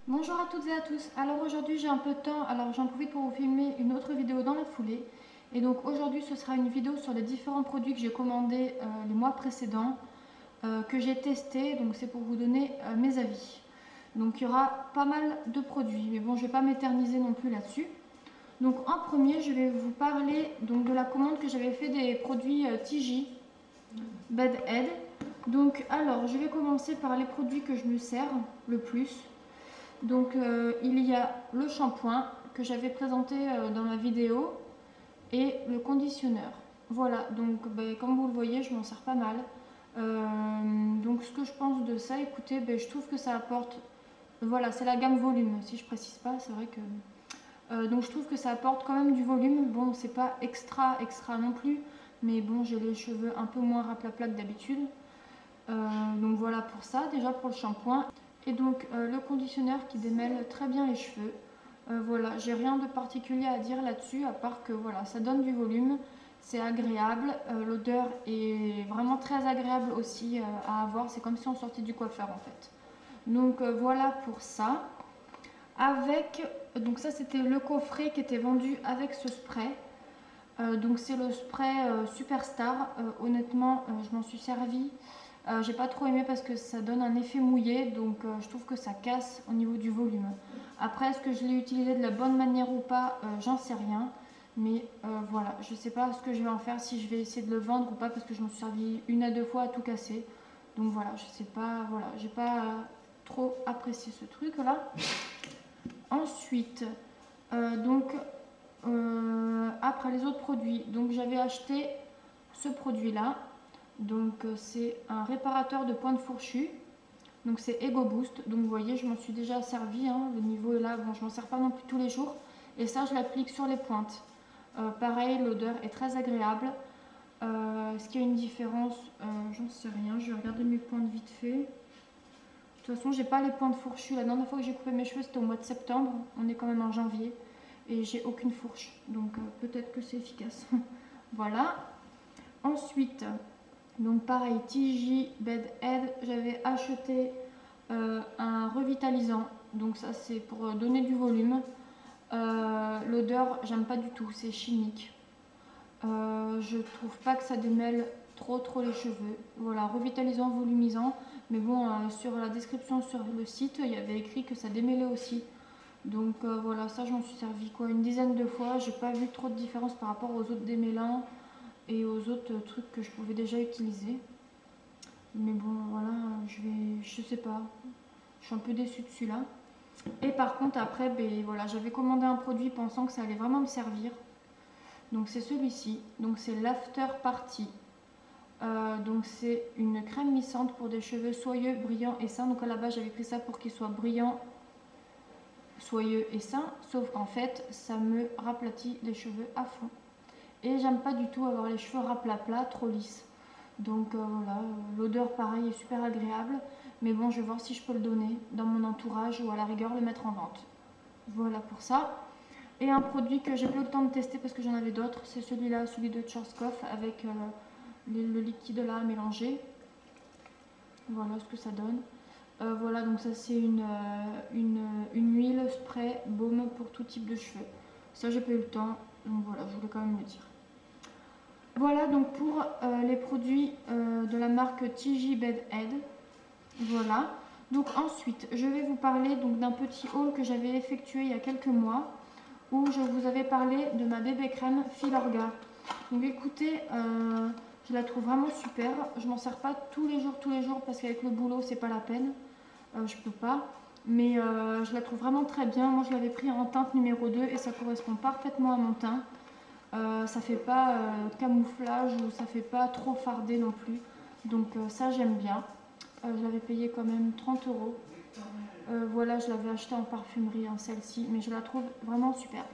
Bonjour à toutes et à tous. Alors aujourd'hui j'ai un peu de temps, alors j'en profite pour vous filmer une autre vidéo dans la foulée. Et donc aujourd'hui ce sera une vidéo sur les différents produits que j'ai commandés les mois précédents, que j'ai testés, donc c'est pour vous donner mes avis. Donc il y aura pas mal de produits, mais bon je ne vais pas m'éterniser non plus là-dessus. Donc en premier je vais vous parler donc, de la commande que j'avais fait des produits TJ Bed Head. Donc alors je vais commencer par les produits que je me sers le plus. Donc il y a le shampoing que j'avais présenté dans ma vidéo et le conditionneur. Voilà, donc comme vous le voyez, je m'en sers pas mal. Donc ce que je pense de ça, écoutez, je trouve que ça apporte, voilà, c'est la gamme volume, si je précise pas, c'est vrai que... donc je trouve que ça apporte quand même du volume. Bon, c'est pas extra non plus, mais bon, j'ai les cheveux un peu moins raplapla que d'habitude. Donc voilà pour ça, déjà pour le shampoing. Et donc le conditionneur qui démêle très bien les cheveux. Voilà, j'ai rien de particulier à dire là-dessus, à part que voilà, ça donne du volume, c'est agréable, l'odeur est vraiment très agréable aussi à avoir, c'est comme si on sortait du coiffeur en fait. Donc voilà pour ça. Avec, donc ça c'était le coffret qui était vendu avec ce spray. Donc c'est le spray Superstar. Honnêtement, je m'en suis servi. J'ai pas trop aimé parce que ça donne un effet mouillé, donc je trouve que ça casse au niveau du volume. Après, est-ce que je l'ai utilisé de la bonne manière ou pas, j'en sais rien. Mais voilà, je sais pas ce que je vais en faire, si je vais essayer de le vendre ou pas, parce que je m'en suis servi une à deux fois à tout casser. Donc voilà, je sais pas, voilà, j'ai pas trop apprécié ce truc là. Ensuite, donc après les autres produits, donc j'avais acheté ce produit là. Donc c'est un réparateur de pointes fourchues. Donc c'est Ego Boost. Donc vous voyez, je m'en suis déjà servi, hein. Le niveau est là. Bon, je m'en sers pas non plus tous les jours. Et ça, je l'applique sur les pointes. Pareil, l'odeur est très agréable. Est-ce qu'il y a une différence? J'en sais rien. Je vais regarder mes pointes vite fait. De toute façon, j'ai pas les pointes fourchues. La dernière fois que j'ai coupé mes cheveux, c'était au mois de septembre. On est quand même en janvier. Et j'ai aucune fourche. Donc peut-être que c'est efficace. Voilà. Ensuite, donc pareil, TJ Bed Head, j'avais acheté un revitalisant. Donc ça c'est pour donner du volume. L'odeur, j'aime pas du tout, c'est chimique. Je trouve pas que ça démêle trop les cheveux. Voilà, revitalisant, volumisant. Mais bon, sur la description sur le site, il y avait écrit que ça démêlait aussi. Donc voilà, ça j'en suis servi quoi, une dizaine de fois. J'ai pas vu trop de différence par rapport aux autres démêlants et aux autres trucs que je pouvais déjà utiliser. Mais bon, voilà, je sais pas. Je suis un peu déçue de celui-là. Et par contre, après, voilà, j'avais commandé un produit pensant que ça allait vraiment me servir. Donc c'est celui-ci. Donc c'est l'After Party. Donc c'est une crème lissante pour des cheveux soyeux, brillants et sains. Donc à la base, j'avais pris ça pour qu'ils soient brillants, soyeux et sains. Sauf qu'en fait, ça me raplatit les cheveux à fond. Et j'aime pas du tout avoir les cheveux raplapla, trop lisses. Donc voilà, l'odeur pareil est super agréable. Mais bon, je vais voir si je peux le donner dans mon entourage ou à la rigueur le mettre en vente. Voilà pour ça. Et un produit que j'ai pas eu le temps de tester parce que j'en avais d'autres, c'est celui-là, celui de Schwarzkopf avec le liquide là à mélanger. Voilà ce que ça donne. Voilà, donc ça c'est une huile spray baume pour tout type de cheveux. Ça j'ai pas eu le temps, donc voilà, je voulais quand même le dire. Voilà donc pour les produits de la marque TJ Bed Head. Voilà. Donc ensuite, je vais vous parler donc d'un petit haul que j'avais effectué il y a quelques mois où je vous avais parlé de ma bébé crème Filorga. Donc écoutez, je la trouve vraiment super. Je m'en sers pas tous les jours parce qu'avec le boulot c'est pas la peine. Je peux pas. Mais je la trouve vraiment très bien. Moi je l'avais pris en teinte numéro 2 et ça correspond parfaitement à mon teint. Ça fait pas camouflage ou ça fait pas trop fardé non plus. Donc ça j'aime bien. Je l'avais payé quand même 30 euros. Voilà, je l'avais acheté en parfumerie, hein, celle-ci, mais je la trouve vraiment superbe.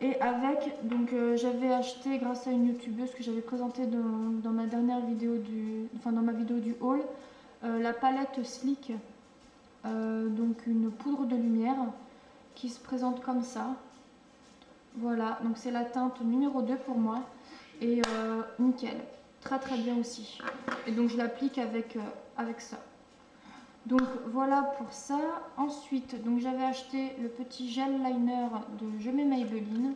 Et avec, donc j'avais acheté grâce à une youtubeuse que j'avais présentée dans ma dernière vidéo dans ma vidéo du haul, la palette Sleek, donc une poudre de lumière qui se présente comme ça. Voilà, donc c'est la teinte numéro 2 pour moi et nickel, très bien aussi. Et donc je l'applique avec ça. Donc voilà pour ça. Ensuite, donc j'avais acheté le petit gel liner de Je mets Maybelline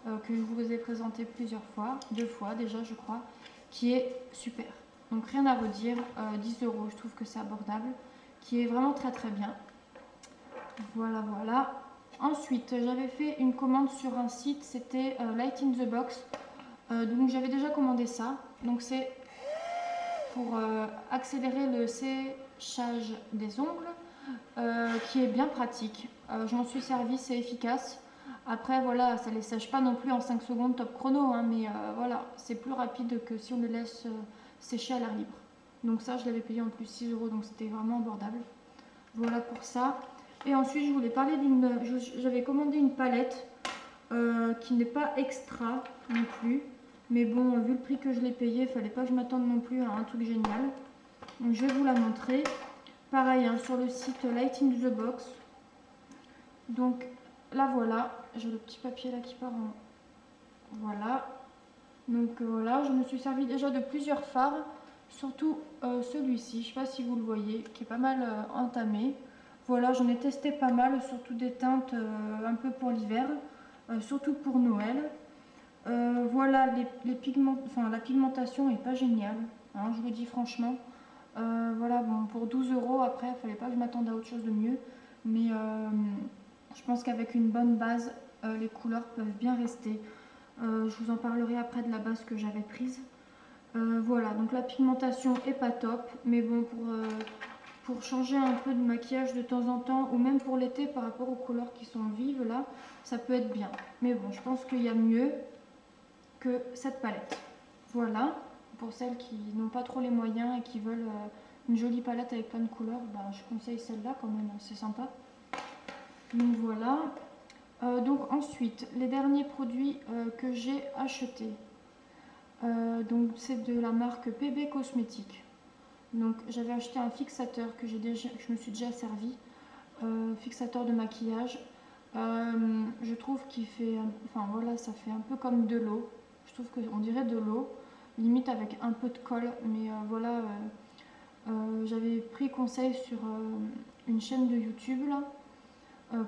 que je vous ai présenté plusieurs fois, 2 fois déjà je crois, qui est super. Donc rien à redire, 10 €, je trouve que c'est abordable, qui est vraiment très très bien. Voilà, voilà. Ensuite, j'avais fait une commande sur un site, c'était Light in the Box. Donc j'avais déjà commandé ça. Donc c'est pour accélérer le séchage des ongles, qui est bien pratique. Je m'en suis servi, c'est efficace. Après, voilà, ça les sèche pas non plus en 5 secondes top chrono, hein, mais voilà, c'est plus rapide que si on le laisse sécher à l'air libre. Donc ça, je l'avais payé en plus 6 €, donc c'était vraiment abordable. Voilà pour ça. Et ensuite, je voulais parler d'une... J'avais commandé une palette qui n'est pas extra non plus. Mais bon, vu le prix que je l'ai payé, il fallait pas que je m'attende non plus à un truc génial. Donc je vais vous la montrer. Pareil, hein, sur le site Light in the Box. Donc là voilà, j'ai le petit papier là qui part en... Voilà. Donc voilà, je me suis servi déjà de plusieurs fards. Surtout celui-ci, je sais pas si vous le voyez, qui est pas mal entamé. Voilà, j'en ai testé pas mal, surtout des teintes un peu pour l'hiver, surtout pour Noël. Voilà, les pigments, enfin, la pigmentation est pas géniale, hein, je le dis franchement. Voilà, bon, pour 12 € après, il fallait pas que je m'attende à autre chose de mieux. Mais je pense qu'avec une bonne base, les couleurs peuvent bien rester. Je vous en parlerai après de la base que j'avais prise. Voilà, donc la pigmentation est pas top, mais bon, pour changer un peu de maquillage de temps en temps, ou même pour l'été par rapport aux couleurs qui sont vives là, ça peut être bien. Mais bon, je pense qu'il y a mieux que cette palette. Voilà, pour celles qui n'ont pas trop les moyens et qui veulent une jolie palette avec plein de couleurs, ben, je conseille celle-là quand même, c'est sympa. Donc voilà. Donc ensuite, les derniers produits que j'ai achetés. Donc c'est de la marque PB Cosmétiques. Donc j'avais acheté un fixateur que je me suis déjà servi, fixateur de maquillage. Je trouve qu'il fait, enfin voilà, ça fait un peu comme de l'eau. Je trouve qu'on dirait de l'eau, limite avec un peu de colle, mais voilà, j'avais pris conseil sur une chaîne de YouTube là,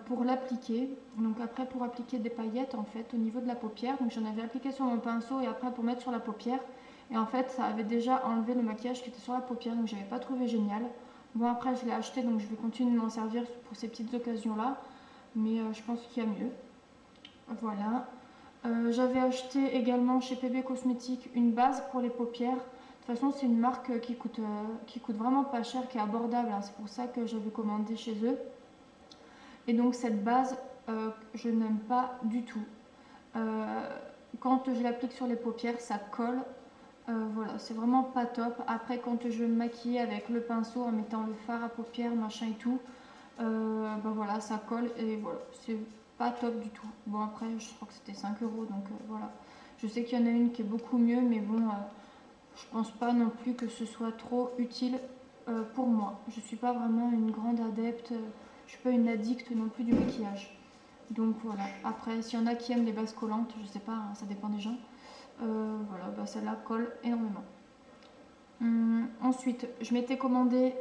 pour l'appliquer. Donc après pour appliquer des paillettes en fait au niveau de la paupière. Donc j'en avais appliqué sur mon pinceau et après pour mettre sur la paupière. Et en fait ça avait déjà enlevé le maquillage qui était sur la paupière, donc j'avais pas trouvé génial. Bon après je l'ai acheté donc je vais continuer de m'en servir pour ces petites occasions là. Mais je pense qu'il y a mieux. Voilà. J'avais acheté également chez PB Cosmétiques une base pour les paupières. De toute façon, c'est une marque qui coûte vraiment pas cher, qui est abordable, hein. C'est pour ça que j'avais commandé chez eux. Et donc cette base, je n'aime pas du tout. Quand je l'applique sur les paupières, ça colle. Voilà, c'est vraiment pas top. Après, quand je veux me maquiller avec le pinceau en mettant le fard à paupières, machin et tout, ben voilà, ça colle et voilà, c'est pas top du tout. Bon, après, je crois que c'était 5 € donc voilà. Je sais qu'il y en a une qui est beaucoup mieux, mais bon, je pense pas non plus que ce soit trop utile pour moi. Je suis pas vraiment une grande adepte, je suis pas une addict non plus du maquillage. Donc voilà, après, s'il y en a qui aiment les bases collantes, je sais pas, hein, ça dépend des gens. Voilà, bah celle-là colle énormément. Ensuite, je m'étais commandé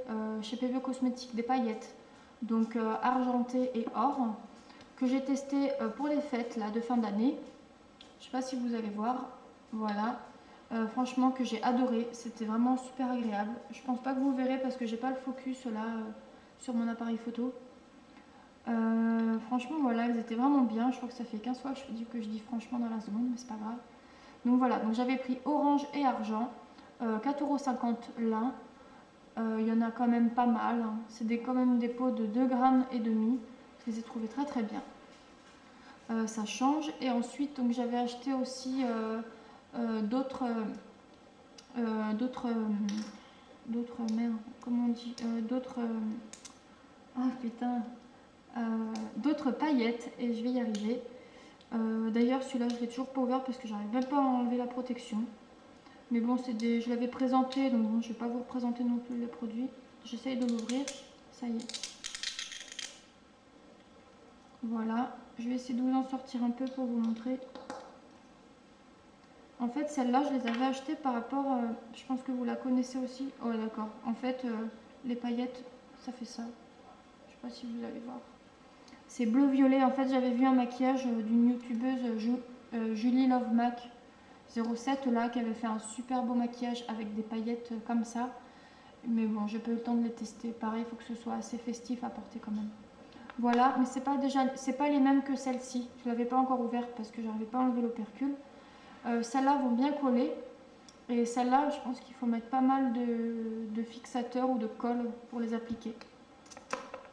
chez PB Cosmétiques des paillettes, donc argentées et or, que j'ai testé pour les fêtes là, de fin d'année. Je sais pas si vous allez voir, voilà. Franchement que j'ai adoré, c'était vraiment super agréable. Je pense pas que vous verrez parce que j'ai pas le focus là sur mon appareil photo. Franchement voilà, elles étaient vraiment bien. Je crois que ça fait 15 fois que je dis franchement dans la seconde, mais c'est pas grave. Donc voilà, donc j'avais pris orange et argent, 4,50 € l'un. Il y en a quand même pas mal, hein. C'est quand même des pots de 2,5 grammes. Je les ai trouvés très très bien. Ça change. Et ensuite, donc j'avais acheté aussi d'autres merde, comment on dit, ah putain, d'autres paillettes et je vais y arriver. D'ailleurs celui-là je l'ai toujours pas ouvert parce que j'arrive même pas à enlever la protection. Mais bon, je l'avais présenté, donc bon, je vais pas vous représenter non plus les produits. J'essaye de l'ouvrir, ça y est. Voilà, je vais essayer de vous en sortir un peu pour vous montrer. En fait, celle-là, je les avais achetées par rapport, je pense que vous la connaissez aussi. Oh d'accord, en fait, les paillettes, ça fait ça. Je sais pas si vous allez voir. C'est bleu-violet. En fait, j'avais vu un maquillage d'une youtubeuse Julie Love Mac 07 là, qui avait fait un super beau maquillage avec des paillettes comme ça. Mais bon, j'ai pas eu le temps de les tester. Pareil, il faut que ce soit assez festif à porter quand même. Voilà, mais c'est pas les mêmes que celle-ci. Je l'avais pas encore ouverte parce que j'arrivais pas à enlever l'opercule. Celles-là vont bien coller. Et celles-là, je pense qu'il faut mettre pas mal de fixateurs ou de colle pour les appliquer.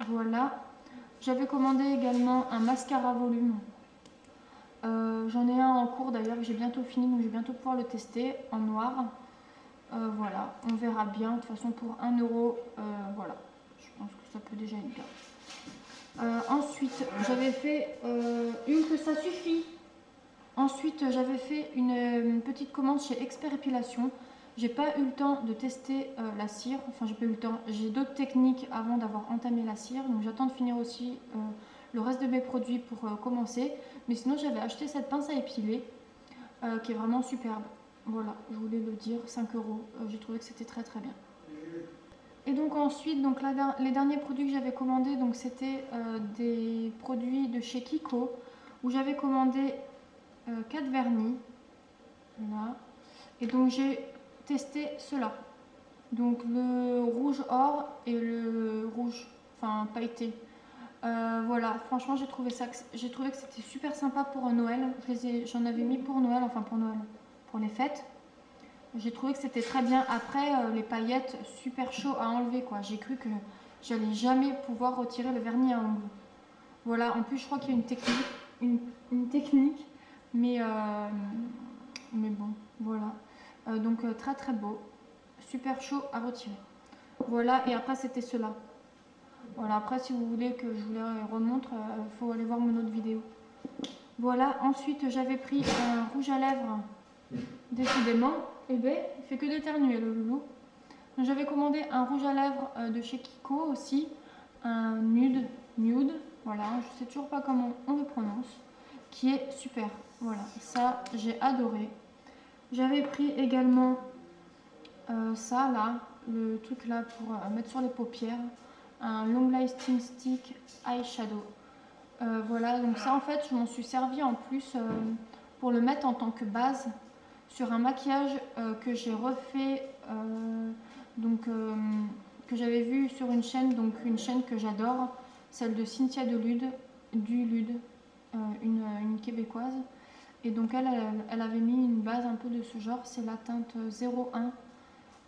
Voilà. J'avais commandé également un mascara volume. J'en ai un en cours d'ailleurs que j'ai bientôt fini, donc je vais bientôt pouvoir le tester en noir. Voilà, on verra bien. De toute façon, pour 1 euro, voilà, je pense que ça peut déjà être bien. Ensuite, j'avais fait une que ça suffit. Ensuite, j'avais fait une petite commande chez Expert Épilation. J'ai pas eu le temps de tester la cire. Enfin, j'ai pas eu le temps. J'ai d'autres techniques avant d'avoir entamé la cire. Donc, j'attends de finir aussi le reste de mes produits pour commencer. Mais sinon, j'avais acheté cette pince à épiler qui est vraiment superbe. Voilà, je voulais le dire, 5 euros. J'ai trouvé que c'était très très bien. Et donc ensuite, donc les derniers produits que j'avais commandés, donc c'était des produits de chez Kiko, où j'avais commandé 4 vernis. Voilà. Et donc j'ai testé cela. Donc le rouge or et le rouge, enfin pailleté. Voilà, franchement j'ai trouvé que c'était super sympa pour Noël. J'en avais mis pour Noël, enfin pour Noël, pour les fêtes. J'ai trouvé que c'était très bien. Après, les paillettes, super chaud à enlever quoi. J'ai cru que j'allais jamais pouvoir retirer le vernis à ongles. Voilà, en plus je crois qu'il y a une technique, mais, mais bon, voilà. Donc très très beau, super chaud à retirer. Voilà, et après c'était cela. Voilà, après si vous voulez que je vous les remontre, il faut aller voir mon autre vidéo. Voilà, ensuite j'avais pris un rouge à lèvres, décidément, et ben il fait que d'éternuer le loulou. J'avais commandé un rouge à lèvres de chez Kiko aussi, un nude, voilà, je sais toujours pas comment on le prononce, qui est super. Voilà, ça j'ai adoré. J'avais pris également ça là, le truc là pour mettre sur les paupières, un Long Lasting Stick Eyeshadow. Voilà, donc ça en fait je m'en suis servi en plus pour le mettre en tant que base sur un maquillage que j'ai refait, donc que j'avais vu sur une chaîne, donc une chaîne que j'adore, celle de Cynthia de Lude, une québécoise. Et donc elle avait mis une base un peu de ce genre, c'est la teinte 01.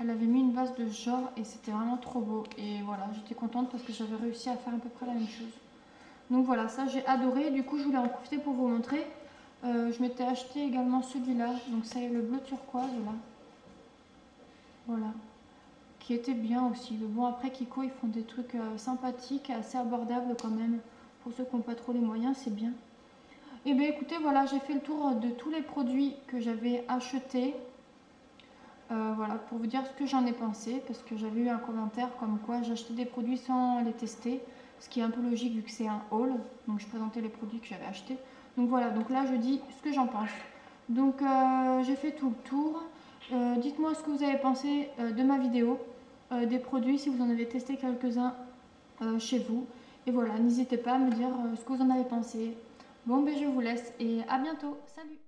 Elle avait mis une base de ce genre et c'était vraiment trop beau. Et voilà, j'étais contente parce que j'avais réussi à faire à peu près la même chose. Donc voilà, ça j'ai adoré. Du coup, je voulais en profiter pour vous montrer. Je m'étais acheté également celui-là. Donc c'est le bleu turquoise là. Voilà. Qui était bien aussi. Mais bon, après Kiko, ils font des trucs sympathiques, assez abordables quand même. Pour ceux qui n'ont pas trop les moyens, c'est bien. Et bien écoutez, voilà, j'ai fait le tour de tous les produits que j'avais achetés. Voilà, pour vous dire ce que j'en ai pensé, parce que j'avais eu un commentaire comme quoi j'achetais des produits sans les tester, ce qui est un peu logique vu que c'est un haul, donc je présentais les produits que j'avais achetés. Donc voilà, donc là je dis ce que j'en pense. Donc j'ai fait tout le tour. Dites-moi ce que vous avez pensé de ma vidéo, des produits, si vous en avez testé quelques-uns chez vous. Et voilà, n'hésitez pas à me dire ce que vous en avez pensé. Bon, ben je vous laisse et à bientôt. Salut!